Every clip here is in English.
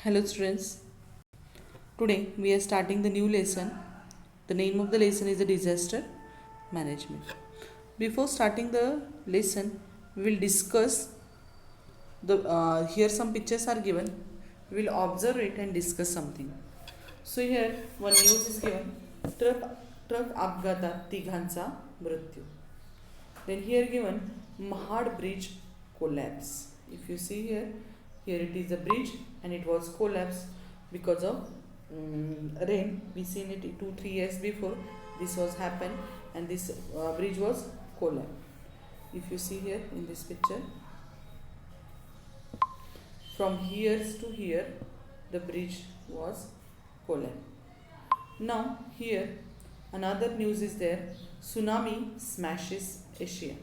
Hello students. Today we are starting the new lesson. The name of the lesson is the disaster management. Before starting the lesson, we will discuss the here some pictures are given. We will observe it and discuss something. So here one news is given. Truck truck अपघातात तिघांचा मृत्यू. Then here given Mahad bridge collapse. If you see here, here it is a bridge and it was collapsed because of rain. We seen it 2-3 years before this was happened, and this bridge was collapsed. If you see here in this picture, from here to here the bridge was collapsed. Now here another news is there, tsunami smashes Asia.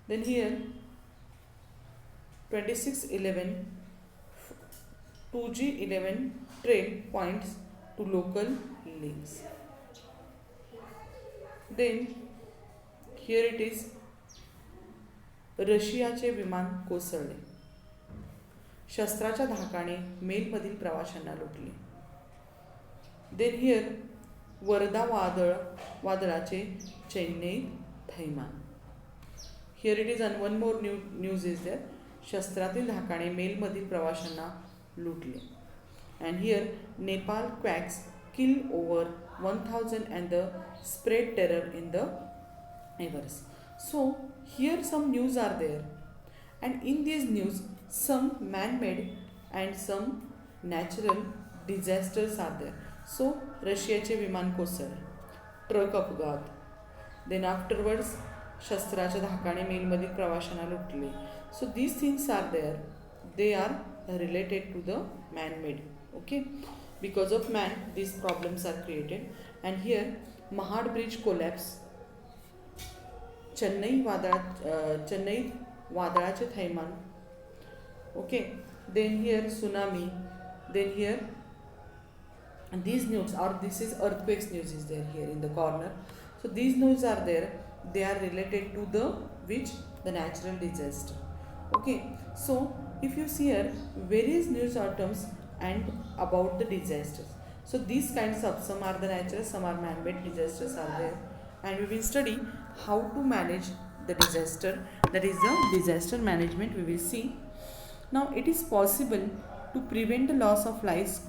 Then here 2611 2G11 train points to local links. Then here it is, रशियाचे विमान कोसळले, शस्त्राच्या धाकाने मेलमधील प्रवाशांना लुटले. Then here Wardha वादळाचे चेन्नईत थैमान. Here it is one more news is there, शस्त्रातील धाकाने मेलमधील प्रवाशांना लुटले. And here Nepal quakes kill over 1000 and the spread terror in the neighbors. So here some news are there, and in these news some man-made and some natural disasters are there. So रशियाचे विमान कोसळले, truck अपघात, then afterwards शस्त्राच्या धाकाने मेलमधील प्रवाशांना लुटले. So these things are there, they are related to the man-made. Okay, because of man these problems are created. And here Mahad bridge collapse, Chennai वादळाचे थैमान. Okay, then here tsunami, then here these news, or this is earthquakes news is there here in the corner. So these news are there, they are related to the which the natural disaster. Okay, so if you see here various news items and about the disasters. So these kinds of, some are the natural, some are man-made disasters are there, and we will study how to manage the disaster, that is the disaster management we will see. Now it is possible to prevent the loss of life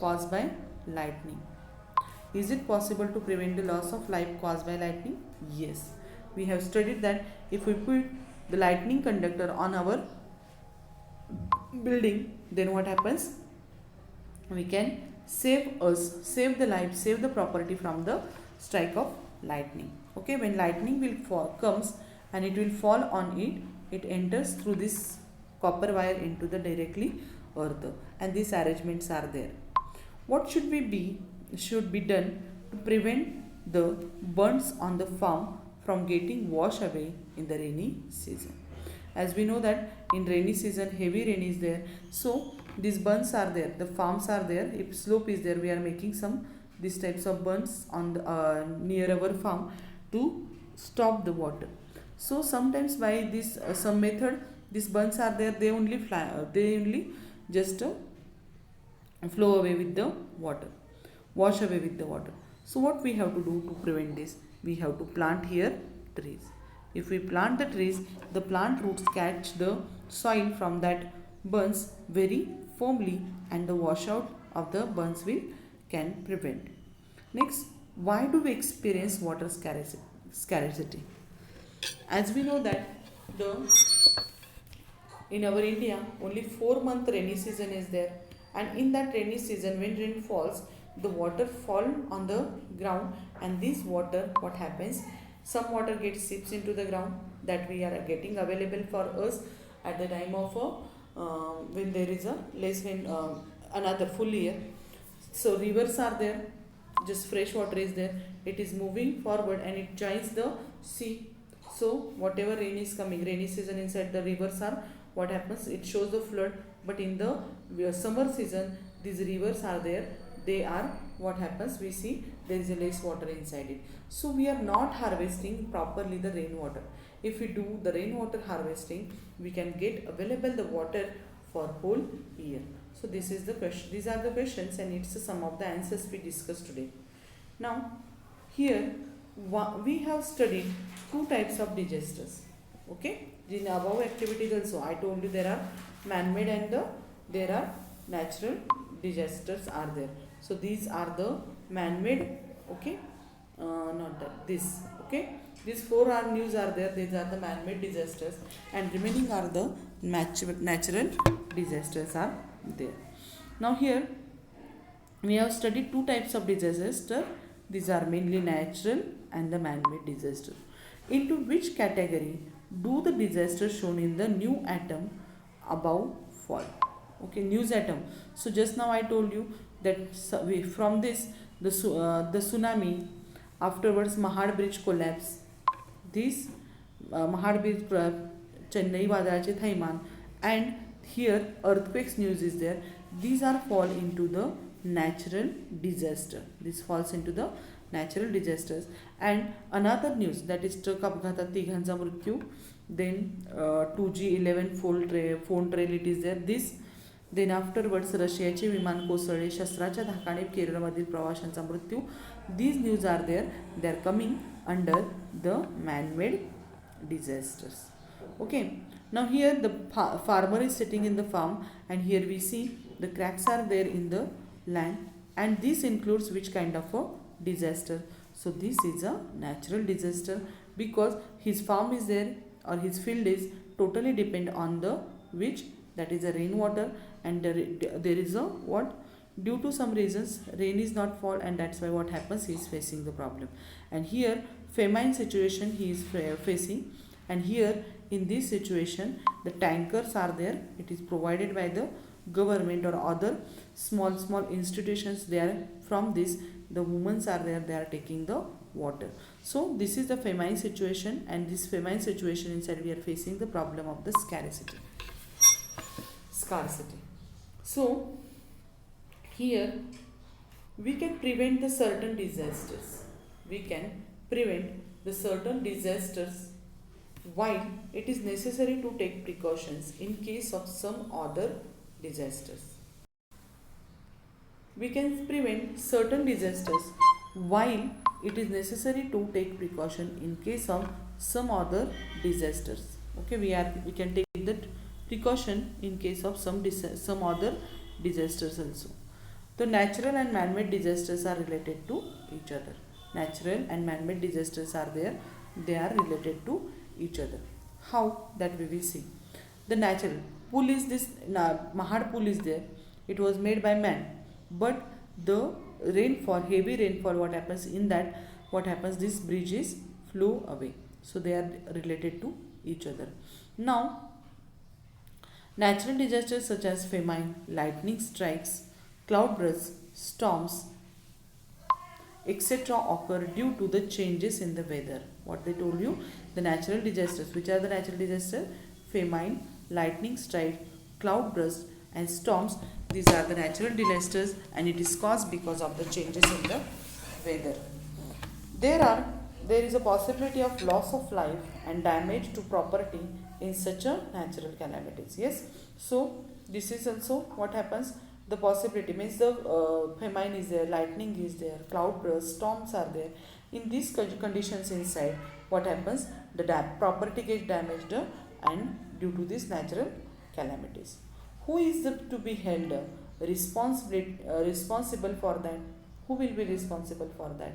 caused by lightning. Is it possible to prevent the loss of life caused by lightning? Yes, we have studied that if we put the lightning conductor on our building, then what happens, we can save the life, save the property from the strike of lightning. Okay, when lightning will comes and it will fall on it, it enters through this copper wire into the directly earth, and these arrangements are there. What should be done to prevent the burns on the farm from getting washed away in the rainy season? As we know that in rainy season heavy rain is there, so these burns are there, the farms are there, if slope is there, we are making some these types of burns on the, near our farm to stop the water. So sometimes by this some method these burns are there, they only just flow away with the water, wash away with the water. So what we have to do to prevent this, we have to plant here trees. If we plant the trees, the plant roots catch the soil from that burns very firmly, and the washout of the burns can prevent. Next, why do we experience water scarcity? As we know that in our India only 4-month rainy season is there, and in that rainy season when rain falls, the water fall on the ground, and this water, what happens, some water gets seeps into the ground that we are getting available for us at the time of when there is a less rain, another full year. So rivers are there, just fresh water is there, it is moving forward and it joins the sea. So whatever rain is coming, rainy season inside the rivers are, what happens, it shows the flood. But in the summer season these rivers are there, they are, what happens, we see there is a less water inside it. So we are not harvesting properly the rainwater. If we do the rainwater harvesting, we can get available the water for whole year. So this is the question. These are the questions, and it's some of the answers we discussed today. Now here we have studied two types of disasters. Okay, in above activities also I told you there are man-made and there are natural disasters are there. So these are the man-made. Okay, not that this. Okay, these four are news are there. These are the man-made disasters, and remaining are the natural disasters are there. Now here we have studied two types of disaster. These are mainly natural and the man-made disaster. Into which category do the disasters shown in the new atom above fall? Okay, news atom. So just now I told you that from this the tsunami, afterwards Mahad bridge collapse, this Mahad bridge, Chennai वादळाचे थैमान, and here earthquakes news is there. These are fall into the natural disaster. This falls into the natural disasters. And another news, that is truck अपघातात तिघांचा मृत्यू, then 2G11 phone trail it is there. This then afterwards रशियाचे विमान कोसळले, शस्त्राच्या धाकाने केरळमधील प्रवाशांचा मृत्यू. These news are there. They are coming under the man-made disasters. Okay, now here the farmer is sitting in the farm, and here we see the cracks are there in the land, and this includes which kind of a disaster? So this is a natural disaster, because his farm is there or his field is totally depend on the which, that is a rainwater, and there is a what, due to some reasons rain is not fall, and that's why what happens, he is facing the problem. And here famine situation he is facing, and here in this situation the tankers are there. It is provided by the government or other small institutions. They are from this, the women are there, they are taking the water. So this is the famine situation, and this famine situation inside we are facing the problem of the scarcity. So here we can prevent the certain disasters. We can prevent the certain disasters while it is necessary to take precautions in case of some other disasters. We can prevent certain disasters while it is necessary to take precaution in case of some other disasters. Okay, we can take the precaution in case of some other disasters also. The natural and man-made disasters are related to each other. Natural and man-made disasters are there. They are related to each other. How? That we will see. The natural pool is this, Mahad pool is there. It was made by man, but the rainfall, heavy rainfall, what happens in that, what happens, this bridge is flew away. So they are related to each other. Now natural disasters such as famine, lightning strikes, cloudbursts, storms, etc. occur due to the changes in the weather. What they told you, the natural disasters. Which are the natural disasters? Famine, lightning strike, cloudburst and storms. These are the natural disasters, and it is caused because of the changes in the weather. There is a possibility of loss of life and damage to property in such a natural calamities. Yes, so this is also what happens. The possibility means the famine is there, lightning is there, cloudburst, storms are there. In these conditions inside, what happens? The property gets damaged, and due to these natural calamities. Who is to be held responsible for that? Who will be responsible for that?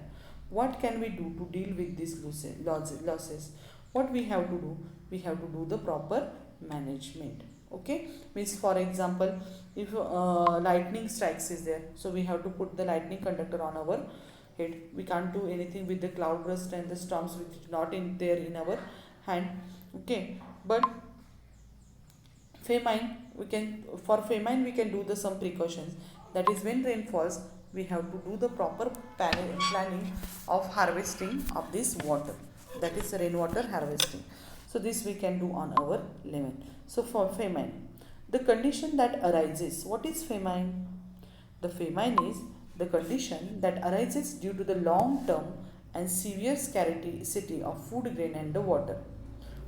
What can we do to deal with these losses? What we have to do? We have to do the proper management. Okay, means for example, if lightning strikes is there, so we have to put the lightning conductor on our head. We can't do anything with the cloudburst and the storms which is not in there in our hand. Okay, but famine, we can do the some precautions. That is, when rain falls, we have to do the proper planning of harvesting of this water. That is rainwater harvesting. So this we can do on our level. So for famine, the condition that arises. What is famine? The famine is the condition that arises due to the long-term and severe scarcity of food, grain and the water.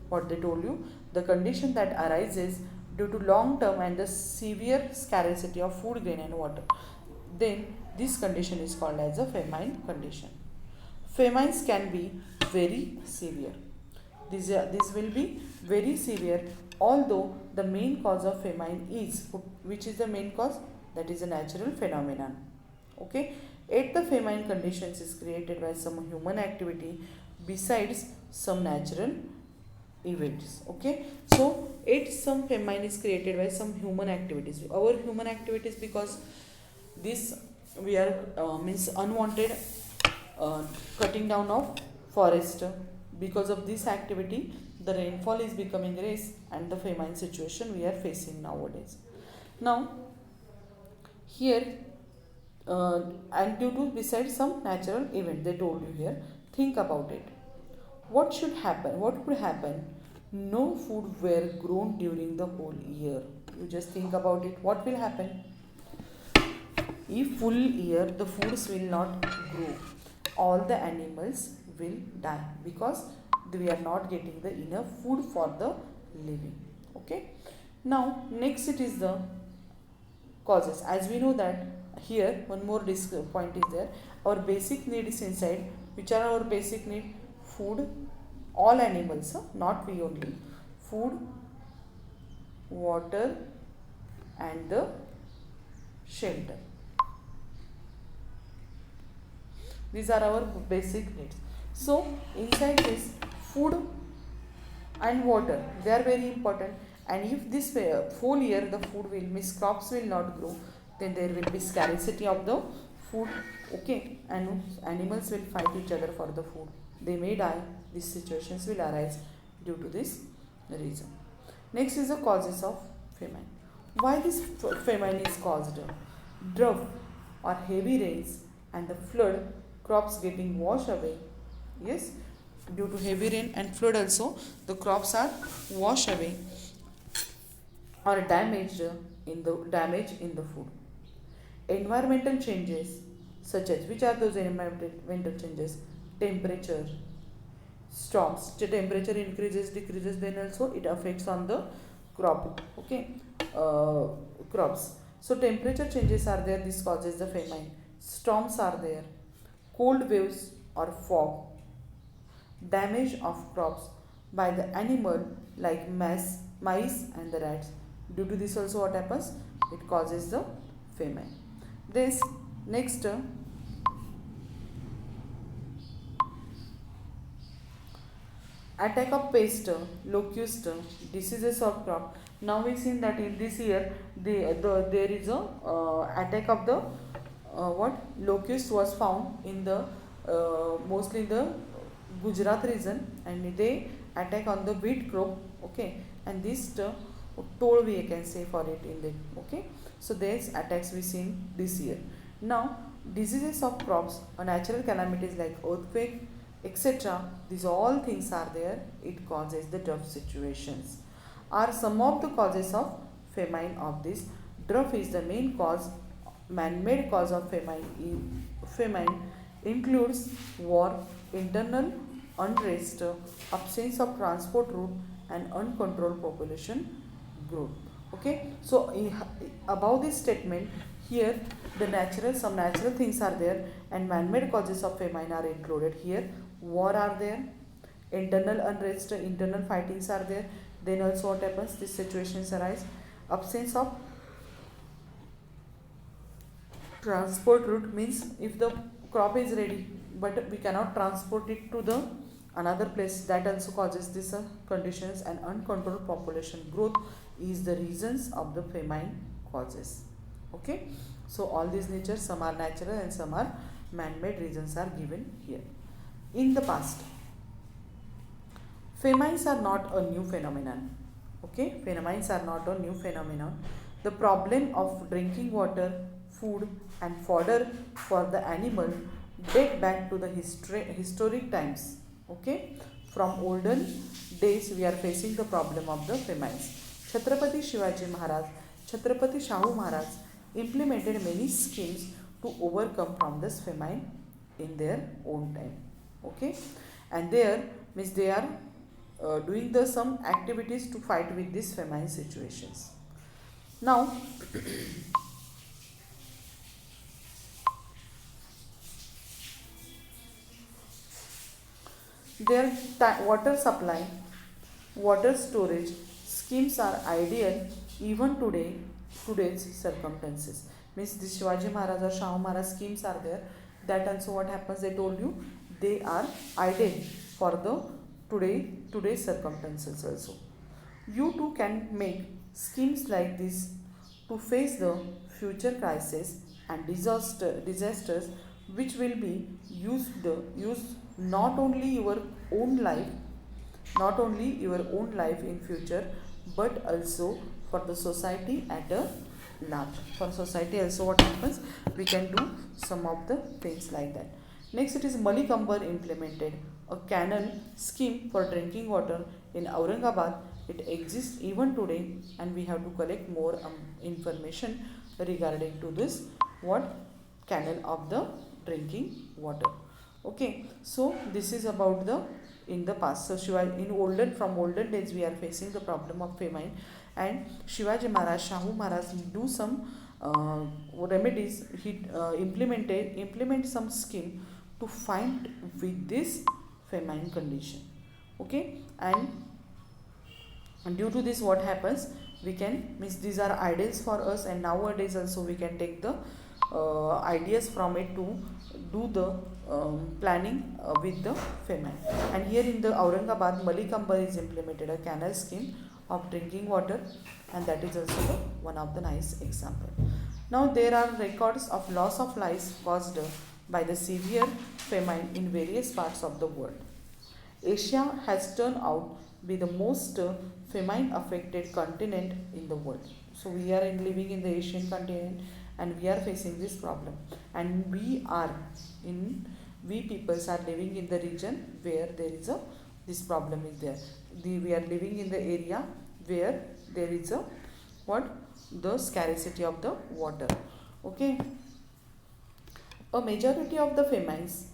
What they told you, the condition that arises due to long term and the severe scarcity of food, grain and water, then this condition is called as a famine condition. Famines can be very severe. This will be very severe, although the main cause of famine is, which is the main cause? That is a natural phenomenon. Okay. Yet the famine conditions is created by some human activity besides some natural events. Okay. So yet some famine is created by some human activities. Our human activities, because this we are means unwanted cutting down of forest. Because of this activity, the rainfall is becoming less and the famine situation we are facing nowadays. Now here and due to besides some natural event they told you here, think about it. What should happen? What could happen? No food were grown during the whole year. You just think about it. What will happen? If full year the foods will not grow, all the animals will die because we are not getting the enough food for the living. Okay. Now next it is the causes. As we know that here one more point is there. Our basic need is inside. Which are our basic need? Food. All animals, not we only. Food, water and the shelter. These are our basic needs. So inside this, food and water, they are very important. And if this whole year the food will miss, crops will not grow, then there will be scarcity of the food. Okay, and animals will fight each other for the food. They may die. These situations will arise due to this reason. Next is the causes of famine. Why this famine is caused? Drought or heavy rains and the flood, crops getting washed away. Yes, due to heavy rain and flood also the crops are washed away or damaged in the food. Environmental changes, such as, which are those environmental changes? Temperature, storms. The temperature increases, decreases, then also it affects on the crop. Okay, crops. So temperature changes are there, this causes the famine. Storms are there, cold waves or fog, damage of crops by the animal like mice and the rats. Due to this also what happens? It causes the famine. This next attack of pest, locust, diseases of crop. Now we seen that in this year there is a attack of the what locust was found in the mostly in the Gujarat region, and they attack on the wheat crop. Okay, and this toll we can say for it in the okay. So these attacks we seen this year. Now diseases of crops or natural calamities like earthquake, etc. These all things are there. It causes the drought situations. Are some of the causes of famine of this. Drought is the main cause. Man-made cause of famine. Famine includes war, internal unrest, absence of transport route, and uncontrolled population growth. Okay. So above this statement, here the some natural things are there, and man-made causes of famine are included here. War are there, internal unrest, internal fightings are there. Then also what happens? These situations arise. Absence of transport route means if the crop is ready but we cannot transport it to the another place, that also causes these conditions. And uncontrolled population growth is the reasons of the famine causes. Okay, so all these natures, some are natural and some are man-made reasons are given here. In the past, famines are not a new phenomenon. Okay, famines are not a new phenomenon. The problem of drinking water, food and fodder for the animal date back to the historic times. Okay, from olden days we are facing the problem of the famines. Chhatrapati Shivaji Maharaj, Chhatrapati Shahu Maharaj implemented many schemes to overcome from this famine in their own time. Okay, and there means they are doing the some activities to fight with these famine situations. Now, their water supply, water storage schemes are ideal even today's circumstances. Means the Shivaji Maharaj or Shahu Maharaj schemes are there. That also what happens, they told you they are ideal for the today's circumstances also. You too can make schemes like this to face the future crisis and disasters which will be used not only your own life in future, but also for the society at a large. For society also what happens, we can do some of the things like that. Next, it is Malikambar implemented a canal scheme for drinking water in Aurangabad. It exists even today, and we have to collect more information regarding to this what canal of the drinking water. Okay, so this is about the in the past. So from olden days we are facing the problem of famine, and Shivaji Maharaj, Shahu Maharaj do some remedies. He implement some scheme to fight with this famine condition. Okay, and due to this what happens, we can means these are ideas for us, and nowadays also we can take the ideas from it to do the planning with the famine. And here in the Aurangabad, Malikambar is implemented a canal scheme of drinking water, and that is also one of the nice example. Now there are records of loss of lives caused by the severe famine in various parts of the world. Asia has turned out to be the most famine affected continent in the world. So we are living in the Asian continent, and we are facing this problem, and we peoples are living in the region where there is a this problem is there. We are living in the area where there is a the scarcity of the water. Okay, a majority of the famines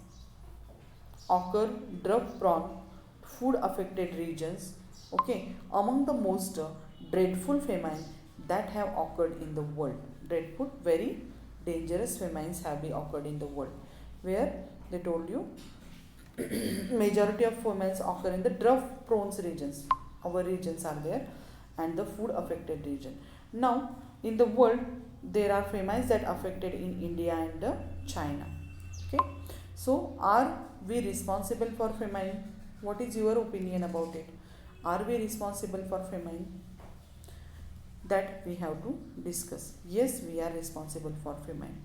occur drought prone, food affected regions. Okay, among the most dreadful famine that have occurred in the world. Dreadful, very dangerous famines have been occurred in the world, where they told you majority of famines occur in the drought prone regions. Our regions are there, and the food affected region. Now in the world there are famines that affected in India and China. Okay, so are we responsible for famine? What is your opinion about it? Are we responsible for famine? That we have to discuss. Yes, we are responsible for famine.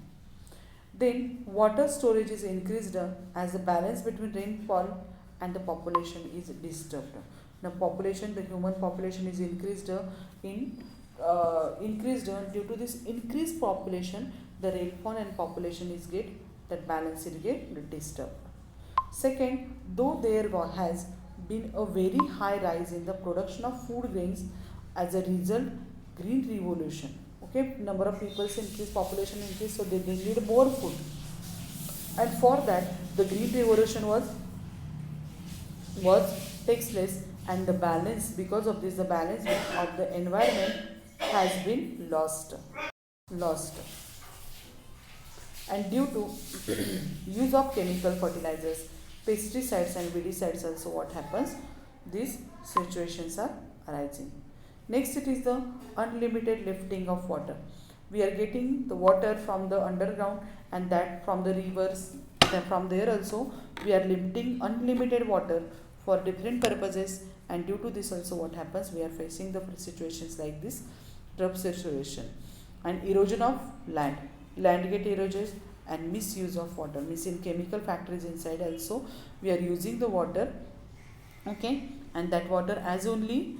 Then water storage is increased as the balance between rainfall and the population is disturbed. The human population is increased due to this increased population. The rainfall and population is that balance is get disturbed. Second, though there has been a very high rise in the production of food grains as a result, green revolution. Okay, number of people increase, population increase, so they need more food, and for that the green revolution was takes place, and the balance, because of this the balance of the environment has been lost. And due to use of chemical fertilizers, pesticides and weedicides also what happens, these situations are arising. Next, it is the unlimited lifting of water. We are getting the water from the underground, and that from the rivers. Then from there also we are lifting unlimited water for different purposes, and due to this also what happens, we are facing the situations like this drought situation and erosion of land get eroded, and misuse of water. Means in chemical factories inside also we are using the water. Okay, and that water as only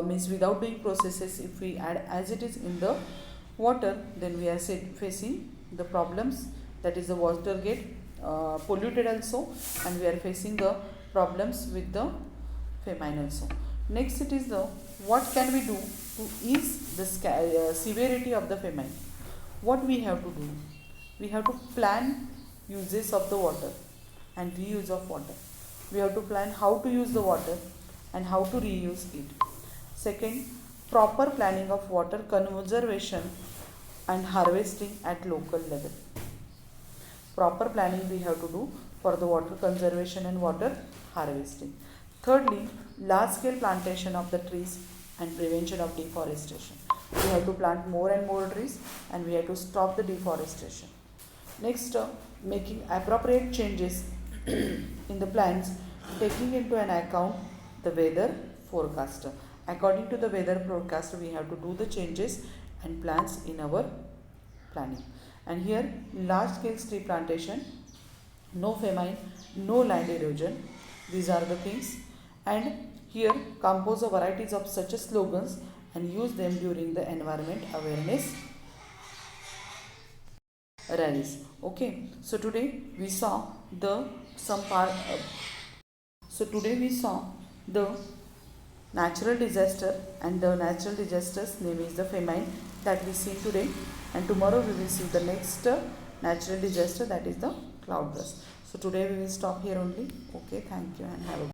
means without doing processes, if we add as it is in the water, then we are facing the problems, that is the water get polluted also, and we are facing the problems with the famine also. Next, it is the what can we do to ease the severity of the famine. What we have to do, we have to plan uses of the water and reuse of water. We have to plan how to use the water and how to reuse it. Second, proper planning of water conservation and harvesting at local level. Proper planning we have to do for the water conservation and water harvesting. Thirdly, large scale plantation of the trees and prevention of deforestation. We have to plant more and more trees and we have to stop the deforestation. Next, making appropriate changes in the plans, taking into an account the weather forecast. According to the weather forecast, we have to do the changes and plans in our planning. And here, large scale tree plantation, no famine, no land erosion. These are the things. And here, compose the varieties of such slogans and use them during the environment awareness rallies. Okay, so today we saw the natural disaster, and the natural disaster's name is the famine that we see today, and tomorrow we will see the next natural disaster, that is the cloudburst. So today we will stop here only. Okay, thank you and have a